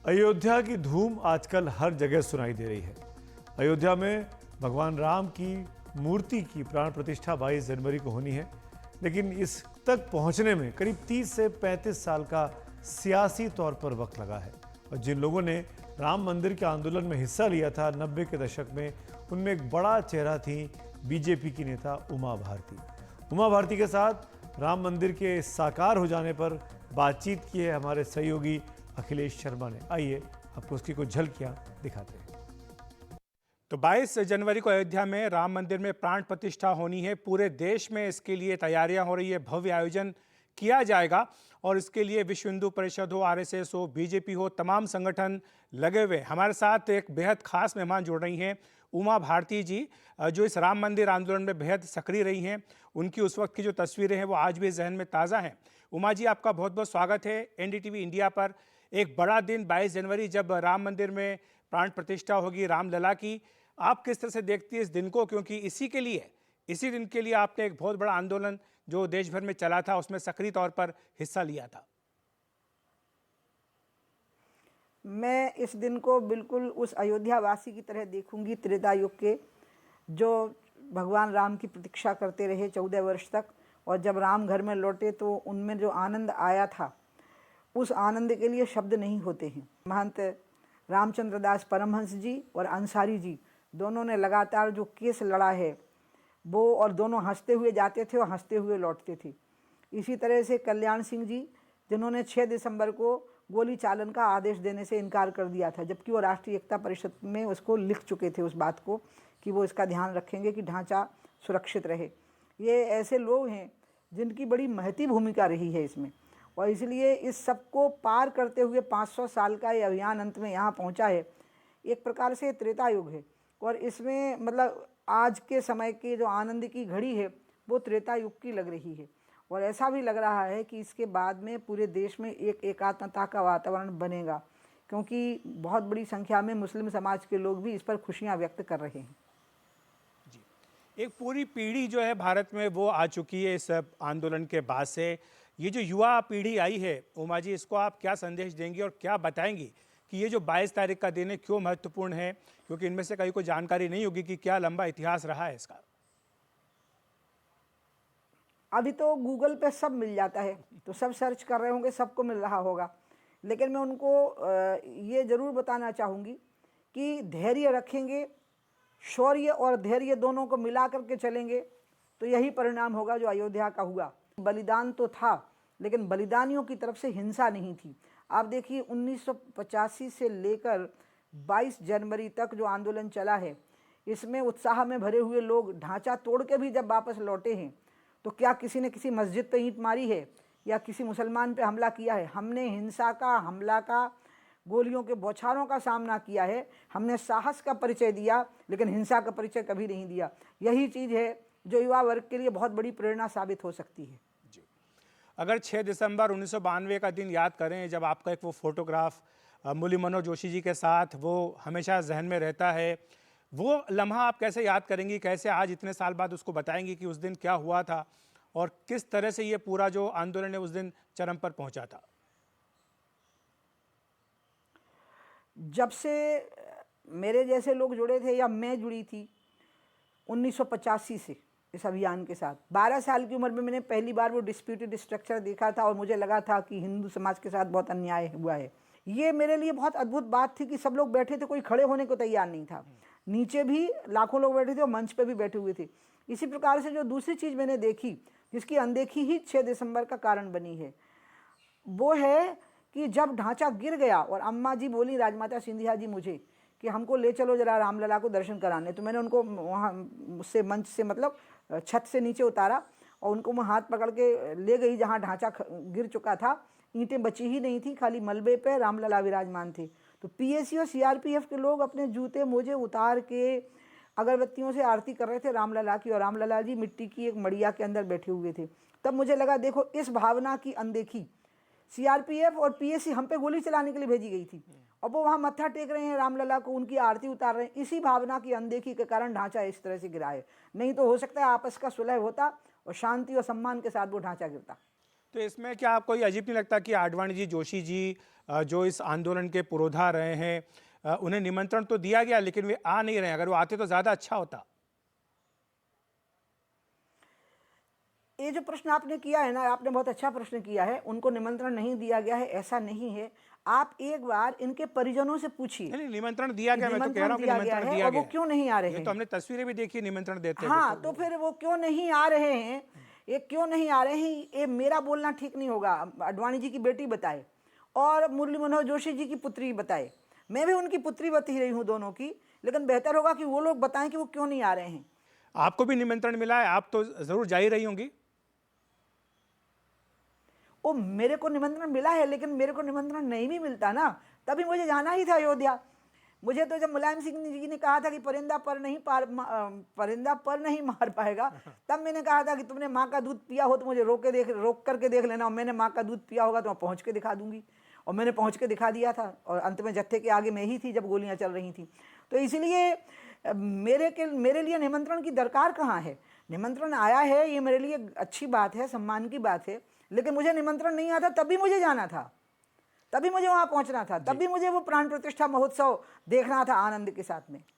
अयोध्या की धूम आजकल हर जगह सुनाई दे रही है। अयोध्या में भगवान राम की मूर्ति की प्राण प्रतिष्ठा 22 जनवरी को होनी है, लेकिन इस तक पहुंचने में करीब 30 से 35 साल का सियासी तौर पर वक्त लगा है। और जिन लोगों ने राम मंदिर के आंदोलन में हिस्सा लिया था 90 के दशक में, उनमें एक बड़ा चेहरा थी बीजेपी की नेता उमा भारती। उमा भारती के साथ राम मंदिर के साकार हो जाने पर बातचीत की है हमारे सहयोगी अखिलेश शर्मा ने। आइए आपको उसकी कुछ झलकियां दिखाते हैं। तो 22 जनवरी को अयोध्या में राम मंदिर में प्राण प्रतिष्ठा होनी है। पूरे देश में इसके लिए तैयारियां हो रही है, भव्य आयोजन किया जाएगा और इसके लिए विश्व हिंदू परिषद हो, आरएसएस हो, बीजेपी हो, तमाम संगठन लगे हुए। हमारे साथ एक बेहद खास मेहमान जुड़ रही हैं, उमा भारती जी, जो इस राम मंदिर आंदोलन में बेहद सक्रिय रही हैं। उनकी उस वक्त की जो तस्वीरें हैं वो आज भी जहन में ताज़ा हैं। उमा जी, आपका बहुत बहुत स्वागत है एनडीटीवी इंडिया पर। एक बड़ा दिन 22 जनवरी, जब राम मंदिर में प्राण प्रतिष्ठा होगी रामलला की, आप किस तरह से देखती है इस दिन को? क्योंकि इसी दिन के लिए आपने एक बहुत बड़ा आंदोलन जो देश भर में चला था उसमें सक्रिय तौर पर हिस्सा लिया था। मैं इस दिन को बिल्कुल उस अयोध्या वासी की तरह देखूंगी, त्रेता युग के, जो भगवान राम की प्रतीक्षा करते रहे 14 वर्ष तक, और जब राम घर में लौटे तो उनमें जो आनंद आया था, उस आनंद के लिए शब्द नहीं होते हैं। महंत रामचंद्र दास परमहंस जी और अंसारी जी दोनों ने लगातार जो केस लड़ा है वो, और दोनों हंसते हुए जाते थे और हंसते हुए लौटते थे। इसी तरह से कल्याण सिंह जी, जिन्होंने 6 दिसंबर को गोली चालन का आदेश देने से इनकार कर दिया था, जबकि वो राष्ट्रीय एकता परिषद में उसको लिख चुके थे, उस बात को कि वो इसका ध्यान रखेंगे कि ढांचा सुरक्षित रहे। ये ऐसे लोग हैं जिनकी बड़ी महती भूमिका रही है इसमें, और इसलिए इस सबको पार करते हुए 500 साल का ये अभियान अंत में यहाँ पहुँचा है। एक प्रकार से त्रेता युग है, और इसमें मतलब आज के समय की जो आनंद की घड़ी है वो त्रेता युग की लग रही है। और ऐसा भी लग रहा है कि इसके बाद में पूरे देश में एक एकात्मता का वातावरण बनेगा, क्योंकि बहुत बड़ी संख्या में मुस्लिम समाज के लोग भी इस पर खुशियां व्यक्त कर रहे हैं। जी, एक पूरी पीढ़ी जो है भारत में वो आ चुकी है इस आंदोलन के बाद से। ये जो युवा पीढ़ी आई है, उमा जी, इसको आप क्या संदेश देंगी और क्या बताएंगी कि ये जो 22 तारीख का दिन है क्यों महत्वपूर्ण है? क्योंकि इनमें से कहीं को जानकारी नहीं होगी कि क्या लंबा इतिहास रहा है इसका। अभी तो गूगल पे सब मिल जाता है, तो सब सर्च कर रहे होंगे, सबको मिल रहा होगा। लेकिन मैं उनको ये ज़रूर बताना चाहूँगी कि धैर्य रखेंगे, शौर्य और धैर्य दोनों को मिला करके चलेंगे तो यही परिणाम होगा जो अयोध्या का हुआ। बलिदान तो था, लेकिन बलिदानियों की तरफ से हिंसा नहीं थी। आप देखिए 1985 से लेकर 22 जनवरी तक जो आंदोलन चला है, इसमें उत्साह में भरे हुए लोग ढांचा तोड़ के भी जब वापस लौटे हैं, तो क्या किसी ने किसी मस्जिद पे ईंट मारी है या किसी मुसलमान पे हमला किया है? हमने हिंसा का, हमला का, गोलियों के बौछारों का सामना किया है। हमने साहस का परिचय दिया, लेकिन हिंसा का परिचय कभी नहीं दिया। यही चीज़ है जो युवा वर्ग के लिए बहुत बड़ी प्रेरणा साबित हो सकती है। जी, अगर 6 दिसंबर 1992 का दिन याद करें, जब आपका एक वो फोटोग्राफ मुरली मनोहर जोशी जी के साथ, वो हमेशा जहन में रहता है, वो लम्हा आप कैसे याद करेंगी? कैसे आज इतने साल बाद उसको बताएंगी कि उस दिन क्या हुआ था और किस तरह से ये पूरा जो आंदोलन है उस दिन चरम पर पहुंचा था? जब से मेरे जैसे लोग जुड़े थे या मैं जुड़ी थी 1985 से इस अभियान के साथ, 12 साल की उम्र में मैंने पहली बार वो डिस्प्यूटेड स्ट्रक्चर देखा था, और मुझे लगा था कि हिंदू समाज के साथ बहुत अन्याय हुआ है। ये मेरे लिए बहुत अद्भुत बात थी कि सब लोग बैठे थे, कोई खड़े होने को तैयार नहीं था। नीचे भी लाखों लोग बैठे थे और मंच पे भी बैठे हुए थे। इसी प्रकार से जो दूसरी चीज़ मैंने देखी, जिसकी अनदेखी ही 6 दिसंबर का कारण बनी है, वो है कि जब ढांचा गिर गया और अम्मा जी बोली, राजमाता सिंधिया जी, मुझे कि हमको ले चलो जरा रामलला को दर्शन कराने, तो मैंने उनको वहाँ उससे मंच से मतलब छत से नीचे उतारा और उनको मैं हाथ पकड़ के ले गई जहाँ ढांचा गिर चुका था। ईंटें बची ही नहीं थी, खाली मलबे पे रामलला विराजमान थे। तो पीएसी और सीआरपीएफ के लोग अपने जूते मोजे उतार के अगरबत्तियों से आरती कर रहे थे रामलला की, और रामलला जी मिट्टी की एक मड़िया के अंदर बैठे हुए थे। तब मुझे लगा, देखो इस भावना की अनदेखी, सीआरपीएफ और पीएसी हम पे गोली चलाने के लिए भेजी गई थी, और वो वहाँ मत्था टेक रहे हैं रामलला को, उनकी आरती उतार रहे हैं। इसी भावना की अनदेखी के कारण ढांचा इस तरह से गिरा है। नहीं तो हो सकता है आपस का सुलह होता और शांति और सम्मान के साथ वो ढांचा गिरता। तो इसमें क्या आपको ये अजीब नहीं लगता कि आडवाणी जी, जोशी जी जो इस आंदोलन के पुरोधा रहे हैं, उन्हें निमंत्रण तो दिया गया लेकिन वे आ नहीं रहे हैं? अगर वो आते तो ज्यादा अच्छा होता। ये जो प्रश्न आपने किया है ना, आपने बहुत अच्छा प्रश्न किया है। उनको निमंत्रण नहीं दिया गया है ऐसा नहीं है। आप एक बार इनके परिजनों से पूछिए। नहीं, निमंत्रण दिया गया, मैं तो कह रहा हूँ कि निमंत्रण दिया और गया वो क्यों नहीं आ रहे ये हैं? तो हमने तस्वीरें भी देखी निमंत्रण देते हुए। हाँ, तो फिर वो क्यों नहीं आ रहे हैं? ये क्यों नहीं आ रहे हैं, ये मेरा बोलना ठीक नहीं होगा। आडवाणी जी की बेटी बताए और मुरली मनोहर जोशी जी की पुत्री बताए। मैं भी उनकी पुत्री बती रही हूँ दोनों की, लेकिन बेहतर होगा कि वो लोग बताएं कि वो क्यों नहीं आ रहे हैं। आपको भी निमंत्रण मिला है, आप तो जरूर जा ही रही होंगी। वो मेरे को निमंत्रण मिला है, लेकिन मेरे को निमंत्रण नहीं भी मिलता ना, तभी मुझे जाना ही था अयोध्या। मुझे तो जब मुलायम सिंह जी ने कहा था कि परिंदा पर नहीं मार पाएगा, तब मैंने कहा था कि तुमने माँ का दूध पिया हो तो मुझे रोक करके देख लेना, और मैंने माँ का दूध पिया होगा तो मैं पहुँच के दिखा दूंगी। और मैंने पहुँच के दिखा दिया था, और अंत में जत्थे के आगे मैं ही थी जब गोलियाँ चल रही थी। तो इसलिए मेरे लिए निमंत्रण की दरकार कहाँ है? निमंत्रण आया है, ये मेरे लिए अच्छी बात है, सम्मान की बात है, लेकिन मुझे निमंत्रण नहीं आता तभी मुझे जाना था, तभी मुझे वहाँ पहुँचना था, तभी मुझे वो प्राण प्रतिष्ठा महोत्सव देखना था आनंद के साथ में।